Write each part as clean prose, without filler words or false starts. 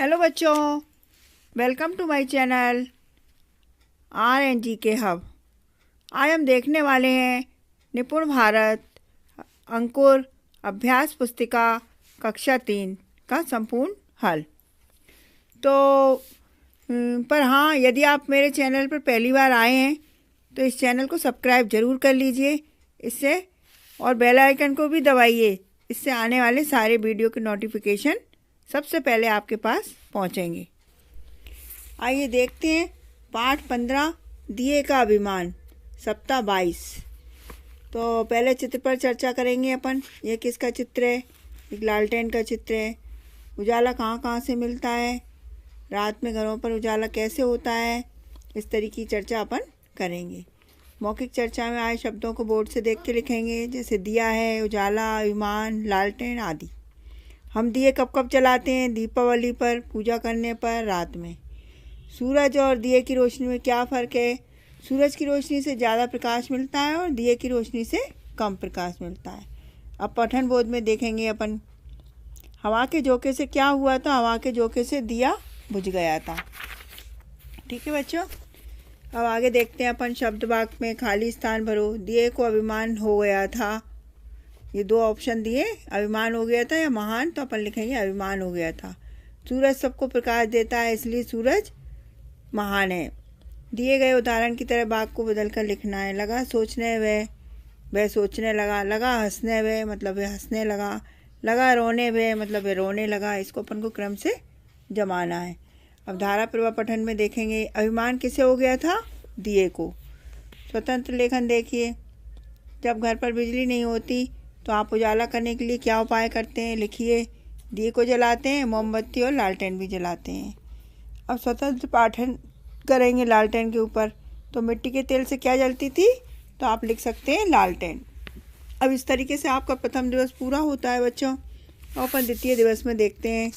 Hello बच्चों, welcome to my channel RNGK hub. आज हम देखने वाले हैं निपुण भारत अंकुर अभ्यास पुस्तिका कक्षा 3 का संपूर्ण हल। तो पर हाँ, यदि आप मेरे चैनल पर पहली बार आए हैं तो इस चैनल को सब्सक्राइब ज़रूर कर लीजिए इससे, और बेल आइकन को भी दबाइए। इससे आने वाले सारे वीडियो के नोटिफिकेशन सबसे पहले आपके पास पहुंचेंगे। आइए देखते हैं पाठ 15 दिए का अभिमान, सप्ताह 22। तो पहले चित्र पर चर्चा करेंगे अपन। ये किसका चित्र है? एक लालटेन का चित्र है। उजाला कहाँ कहाँ से मिलता है, रात में घरों पर उजाला कैसे होता है, इस तरह की चर्चा अपन करेंगे। मौखिक चर्चा में आए शब्दों को बोर्ड से देख के लिखेंगे, जैसे दिया है, उजाला, अभिमान, लालटेन आदि। हम दिए कब कब जलाते हैं? दीपावली पर, पूजा करने पर, रात में। सूरज और दिए की रोशनी में क्या फ़र्क है? सूरज की रोशनी से ज़्यादा प्रकाश मिलता है और दिए की रोशनी से कम प्रकाश मिलता है। अब पठन बोध में देखेंगे अपन। हवा के झोंके से क्या हुआ था? हवा के झोंके से दिया बुझ गया था। ठीक है बच्चों, अब आगे देखते हैं अपन। शब्द वाक्य में खाली स्थान भरो। दिए को अभिमान हो गया था। ये दो ऑप्शन दिए, अभिमान हो गया था या महान, तो अपन लिखेंगे अभिमान हो गया था। सूरज सबको प्रकाश देता है, इसलिए सूरज महान है। दिए गए उदाहरण की तरह वाक्य को बदलकर लिखना है। लगा सोचने वह सोचने लगा। लगा हंसने वह, मतलब वह हंसने लगा। लगा रोने वह, मतलब वह रोने लगा। इसको अपन को क्रम से जमाना है। अब धारा प्रवाह पठन में देखेंगे, अभिमान किसे हो गया था? दिए को। स्वतंत्र लेखन देखिए। जब घर पर बिजली नहीं होती तो आप उजाला करने के लिए क्या उपाय करते हैं? लिखिए। दिए को जलाते हैं, मोमबत्ती और लालटेन भी जलाते हैं। अब स्वतंत्र पाठन करेंगे लालटेन के ऊपर। तो मिट्टी के तेल से क्या जलती थी? तो आप लिख सकते हैं लालटेन। अब इस तरीके से आपका प्रथम दिवस पूरा होता है बच्चों। और अपन द्वितीय दिवस में देखते हैं,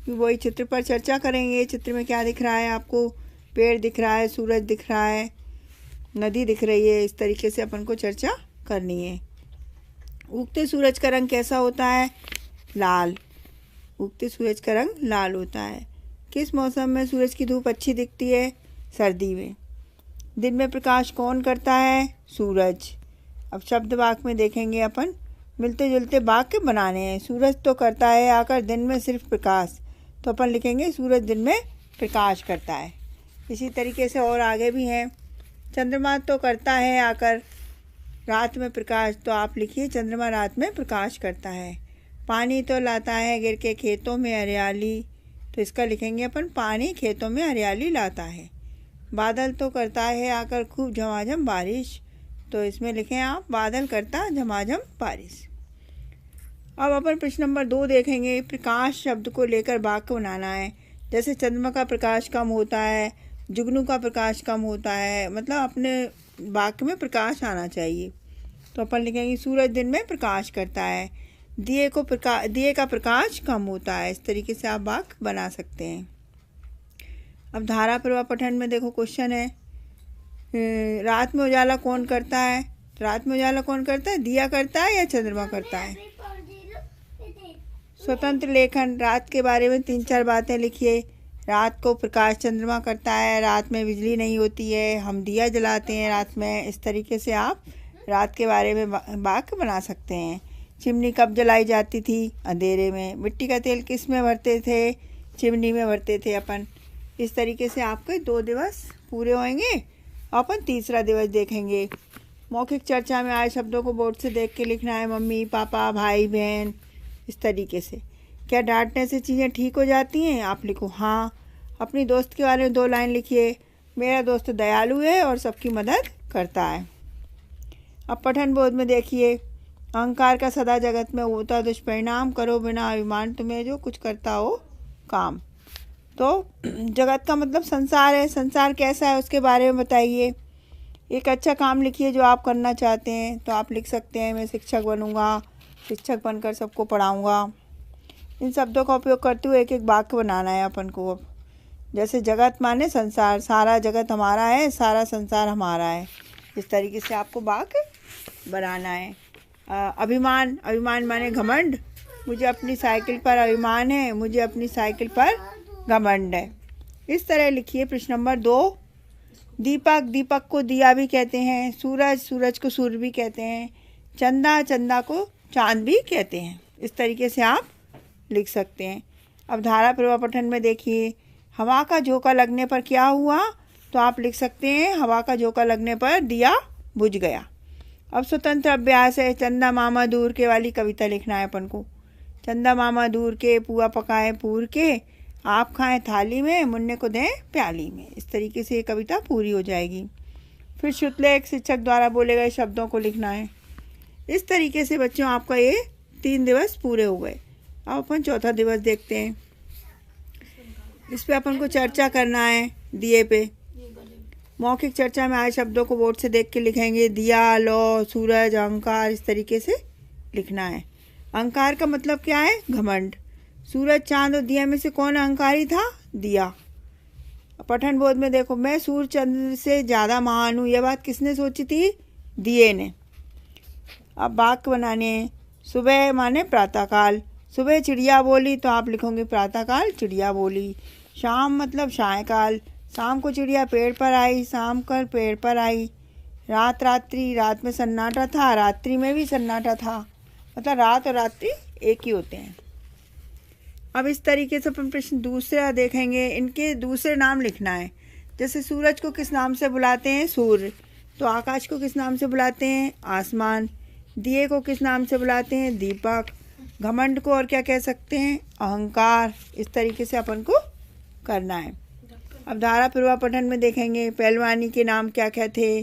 वही चित्र पर चर्चा करेंगे। चित्र में क्या दिख रहा है आपको? पेड़ दिख रहा है, सूरज दिख रहा है, नदी दिख रही है। इस तरीके से अपन को चर्चा करनी है। उगते सूरज का रंग कैसा होता है? लाल। उगते सूरज का रंग लाल होता है। किस मौसम में सूरज की धूप अच्छी दिखती है? सर्दी में। दिन में प्रकाश कौन करता है? सूरज। अब शब्द वाक्य में देखेंगे अपन। मिलते जुलते वाक्य बनाने हैं। सूरज तो करता है आकर दिन में सिर्फ प्रकाश, तो अपन लिखेंगे सूरज दिन में प्रकाश करता है। इसी तरीके से और आगे भी हैं। चंद्रमा तो करता है आकर रात में प्रकाश, तो आप लिखिए चंद्रमा रात में प्रकाश करता है। पानी तो लाता है गिर के खेतों में हरियाली, तो इसका लिखेंगे अपन पानी खेतों में हरियाली लाता है। बादल तो करता है आकर खूब झमाझम बारिश, तो इसमें लिखें आप बादल करता झमाझम बारिश। अब अपन प्रश्न नंबर 2 देखेंगे। प्रकाश शब्द को लेकर वाक्य बनाना है। जैसे चंद्रमा का प्रकाश कम होता है, जुगनू का प्रकाश कम होता है, मतलब अपने वाक्य में प्रकाश आना चाहिए। तो अपन लिखेंगे सूरज दिन में प्रकाश करता है, दिए का प्रकाश कम होता है। इस तरीके से आप वाक्य बना सकते हैं। अब धारा प्रवाह पठन में देखो क्वेश्चन है, रात में उजाला कौन करता है? तो रात में उजाला कौन करता है? दिया करता है या चंद्रमा करता है? स्वतंत्र लेखन। रात के बारे में 3-4 बातें लिखिए। रात को प्रकाश चंद्रमा करता है, रात में बिजली नहीं होती है, हम दिया जलाते हैं रात में। इस तरीके से आप रात के बारे में वाक्य बना सकते हैं। चिमनी कब जलाई जाती थी? अंधेरे में। मिट्टी का तेल किस में भरते थे? चिमनी में भरते थे अपन। इस तरीके से आपके 2 दिवस पूरे होंगे। अपन तीसरा दिवस देखेंगे। मौखिक चर्चा में आए शब्दों को बोर्ड से देख के लिखना है। मम्मी, पापा, भाई, बहन, इस तरीके से। क्या डांटने से चीज़ें ठीक हो जाती हैं? आप लिखो हाँ। अपनी दोस्त के बारे में 2 लाइन लिखिए। मेरा दोस्त दयालु है और सबकी मदद करता है। अब पठन बोध में देखिए, अहंकार का सदा जगत में होता दुष्परिणाम, करो बिना अभिमान तुम्हें जो कुछ करता हो काम। तो जगत का मतलब संसार है। संसार कैसा है उसके बारे में बताइए। एक अच्छा काम लिखिए जो आप करना चाहते हैं। तो आप लिख सकते हैं, मैं शिक्षक बनूंगा, शिक्षक बनकर सबको पढ़ाऊंगा। इन शब्दों का उपयोग करते हुए एक एक वाक्य बनाना है अपन को। अब जैसे जगत माने संसार, सारा जगत हमारा है, सारा संसार हमारा है। इस तरीके से आपको वाक्य बनाना है। अभिमान। अभिमान माने घमंड। मुझे अपनी साइकिल पर अभिमान है, मुझे अपनी साइकिल पर घमंड है। इस तरह लिखिए प्रश्न नंबर 2। दीपक, दीपक को दिया भी कहते हैं। सूरज, सूरज को सूर्य भी कहते हैं। चंदा, चंदा को चांद भी कहते हैं। इस तरीके से आप लिख सकते हैं। अब धारा प्रवाह पठन में देखिए, हवा का झोंका लगने पर क्या हुआ, तो आप लिख सकते हैं हवा का झोंका लगने पर दिया बुझ गया। अब स्वतंत्र अभ्यास है, चंदा मामा दूर के वाली कविता लिखना है अपन को। चंदा मामा दूर के, पुआ पकाए पूर के, आप खाएं थाली में, मुन्ने को दें प्याली में। इस तरीके से ये कविता पूरी हो जाएगी। फिर श्रुतलेख शिक्षक द्वारा बोले गए शब्दों को लिखना है। इस तरीके से बच्चों आपका ये 3 दिवस पूरे हो गए। अब अपन चौथा दिवस देखते हैं। इस पे अपन को चर्चा करना है दिए पे। मौखिक चर्चा में आए शब्दों को बोर्ड से देख के लिखेंगे। दिया, लौ, सूरज, अहंकार, इस तरीके से लिखना है। अहंकार का मतलब क्या है, घमंड। सूरज, चांद और दिया में से कौन अहंकारी था, दिया। पठन बोध में देखो, मैं सूर्य चंद्र से ज़्यादा महान हूँ, यह बात किसने सोची थी, दिए ने। अब वाक्य बनाने हैं। सुबह माने प्रातःकाल, सुबह चिड़िया बोली तो आप लिखोगे प्रातःकाल चिड़िया बोली। शाम मतलब सायंकाल, शाम को चिड़िया पेड़ पर आई, शाम कर पेड़ पर आई। रात, रात्रि, रात में सन्नाटा था, रात्रि में भी सन्नाटा था। मतलब रात और रात्रि एक ही होते हैं। अब इस तरीके से अपन प्रश्न दूसरा देखेंगे। इनके दूसरे नाम लिखना है। जैसे सूरज को किस नाम से बुलाते हैं, सूर्य। तो आकाश को किस नाम से बुलाते हैं, आसमान। दिए को किस नाम से बुलाते हैं, दीपक। घमंड को और क्या कह सकते हैं, अहंकार। इस तरीके से अपन को करना है। अब धारा प्रवाह पठन में देखेंगे, पहलवानी के नाम क्या क्या थे।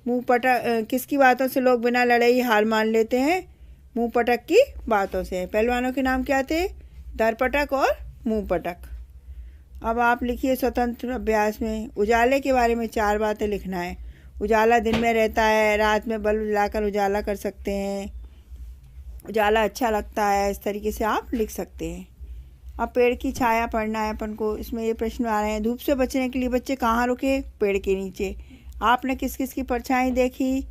मुंह पटक, किसकी बातों से लोग बिना लड़े ही हार मान लेते हैं, मुंह पटक की बातों से। पहलवानों के नाम क्या थे, दरपटक और मुंह पटक। अब आप लिखिए स्वतंत्र अभ्यास में, उजाले के बारे में 4 बातें लिखना है। उजाला दिन में रहता है, रात में बल्ब जलाकर उजाला कर सकते हैं, उजाला अच्छा लगता है। इस तरीके से आप लिख सकते हैं। अब पेड़ की छाया पढ़ना है अपन को। इसमें ये प्रश्न आ रहे हैं, धूप से बचने के लिए बच्चे कहाँ रुके, पेड़ के नीचे। आपने किस किस की परछाई देखी,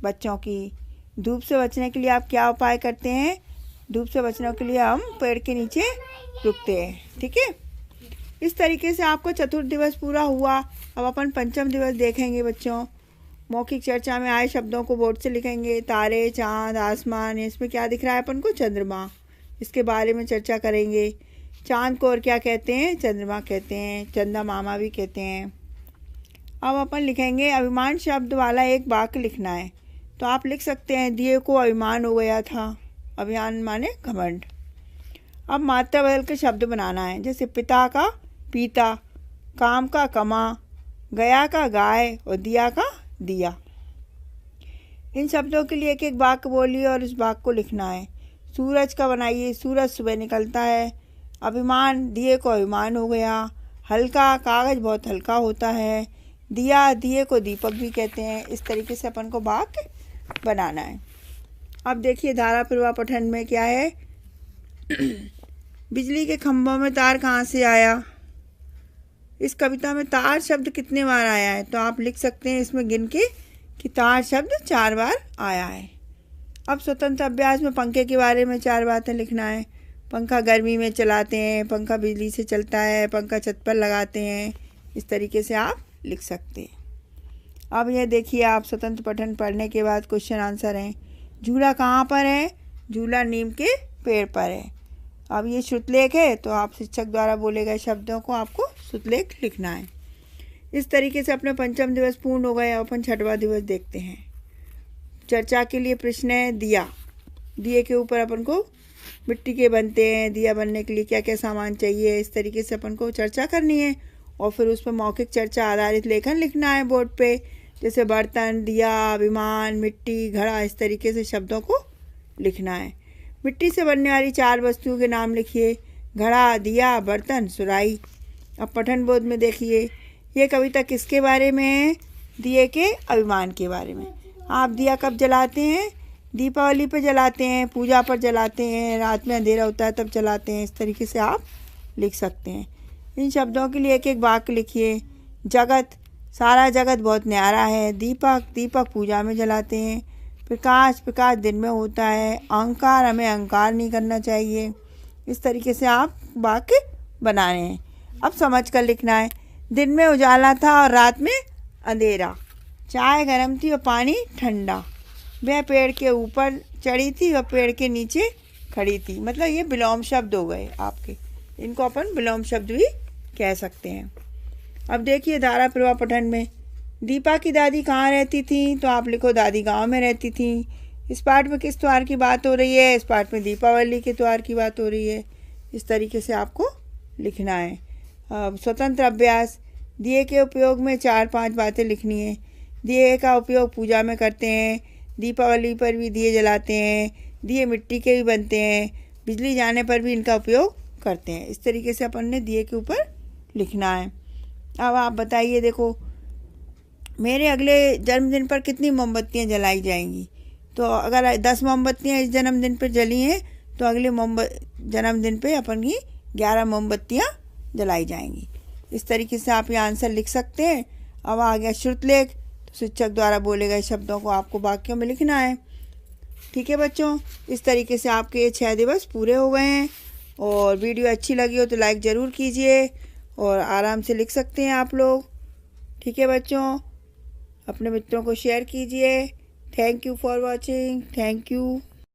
बच्चों की। धूप से बचने के लिए आप क्या उपाय करते हैं, धूप से बचने के लिए हम पेड़ के नीचे रुकते हैं। ठीक है, इस तरीके से आपको चतुर्थ दिवस पूरा हुआ। अब अपन पंचम दिवस देखेंगे बच्चों। मौखिक चर्चा में आए शब्दों को बोर्ड से लिखेंगे। तारे, चांद, आसमान, इसमें क्या दिख रहा है अपन को, चंद्रमा। इसके बारे में चर्चा करेंगे। चांद को और क्या कहते हैं, चंद्रमा कहते हैं, चंदा मामा भी कहते हैं। अब अपन लिखेंगे अभिमान शब्द वाला एक वाक्य लिखना है। तो आप लिख सकते हैं, दिए को अभिमान हो गया था। अभिमान माने घमंड। अब मात्रा बदल के शब्द बनाना है। जैसे पिता का पीता, काम का कमा, गया का गाय और दिया का दिया। इन शब्दों के लिए एक एक वाक्य बोलिए और उस वाक्य को लिखना है। सूरज का बनाइए, सूरज सुबह निकलता है। अभिमान, दिए को अभिमान हो गया। हल्का, कागज बहुत हल्का होता है। दिया, दिए को दीपक भी कहते हैं। इस तरीके से अपन को वाक्य बनाना है। अब देखिए धारा प्रवाह पठन में क्या है। बिजली के खंभों में तार कहाँ से आया। इस कविता में तार शब्द कितने बार आया है, तो आप लिख सकते हैं इसमें गिन के कि तार शब्द 4 बार आया है। अब स्वतंत्र अभ्यास में पंखे के बारे में 4 बातें लिखना है। पंखा गर्मी में चलाते हैं, पंखा बिजली से चलता है, पंखा छत पर लगाते हैं। इस तरीके से आप लिख सकते हैं। अब ये देखिए, आप स्वतंत्र पठन पढ़ने के बाद क्वेश्चन आंसर हैं। झूला कहाँ पर है, झूला नीम के पेड़ पर है। अब ये श्रुतलेख है, तो आप शिक्षक द्वारा बोले गए शब्दों को आपको श्रुतलेख लिखना है। इस तरीके से अपने पंचम दिवस पूर्ण हो गए। अपन छठवां दिवस देखते हैं। चर्चा के लिए प्रश्न है दिया। दिए के ऊपर अपन को मिट्टी के बनते हैं, दिया बनने के लिए क्या क्या सामान चाहिए, इस तरीके से अपन को चर्चा करनी है। और फिर उस पर मौखिक चर्चा आधारित लेखन लिखना है बोर्ड पे। जैसे बर्तन, दिया, विमान, मिट्टी, घड़ा, इस तरीके से शब्दों को लिखना है। मिट्टी से बनने वाली 4 वस्तुओं के नाम लिखिए। घड़ा, दिया, बर्तन, सुराही। अब पठन बोध में देखिए, ये कविता किसके बारे में है, दिए के अभिमान के बारे में। आप दिया कब जलाते हैं, दीपावली पर जलाते हैं, पूजा पर जलाते हैं, रात में अंधेरा होता है तब जलाते हैं। इस तरीके से आप लिख सकते हैं। इन शब्दों के लिए एक एक वाक्य लिखिए। जगत, सारा जगत बहुत न्यारा है। दीपक, दीपक पूजा में जलाते हैं। प्रकाश, प्रकाश दिन में होता है। अहंकार, हमें अहंकार नहीं करना चाहिए। इस तरीके से आप वाक्य बनाने हैं। अब समझ कर लिखना है। दिन में उजाला था और रात में अंधेरा, चाय गर्म थी और पानी ठंडा, वह पेड़ के ऊपर चढ़ी थी और पेड़ के नीचे खड़ी थी। मतलब ये विलोम शब्द हो गए आपके, इनको अपन विलोम शब्द भी कह सकते हैं। अब देखिए धारा प्रवाह पठन में, दीपा की दादी कहाँ रहती थी, तो आप लिखो दादी गांव में रहती थी। इस पाठ में किस त्योहार की बात हो रही है, इस पाठ में दीपावली के त्योहार की बात हो रही है। इस तरीके से आपको लिखना है। अब स्वतंत्र अभ्यास, दिए के उपयोग में 4-5 बातें लिखनी है। दिए का उपयोग पूजा में करते हैं, दीपावली पर भी दिए जलाते हैं, दिए मिट्टी के भी बनते हैं, बिजली जाने पर भी इनका उपयोग करते हैं। इस तरीके से अपन ने दिए के ऊपर लिखना है। अब आप बताइए, देखो मेरे अगले जन्मदिन पर कितनी मोमबत्तियाँ जलाई जाएंगी, तो अगर 10 मोमबत्तियाँ इस जन्मदिन पर जली हैं तो अगले जन्मदिन पे अपन की 11 मोमबत्तियाँ जलाई जाएंगी। इस तरीके से आप ये आंसर लिख सकते हैं। अब आ गया श्रुतलेख, तो शिक्षक द्वारा बोले गए शब्दों को आपको वाक्यों में लिखना है। ठीक है बच्चों, इस तरीके से आपके ये 6 दिवस पूरे हो गए हैं। और वीडियो अच्छी लगी हो तो लाइक ज़रूर कीजिए और आराम से लिख सकते हैं आप लोग। ठीक है बच्चों, अपने मित्रों को शेयर कीजिए। Thank you for watching. Thank you.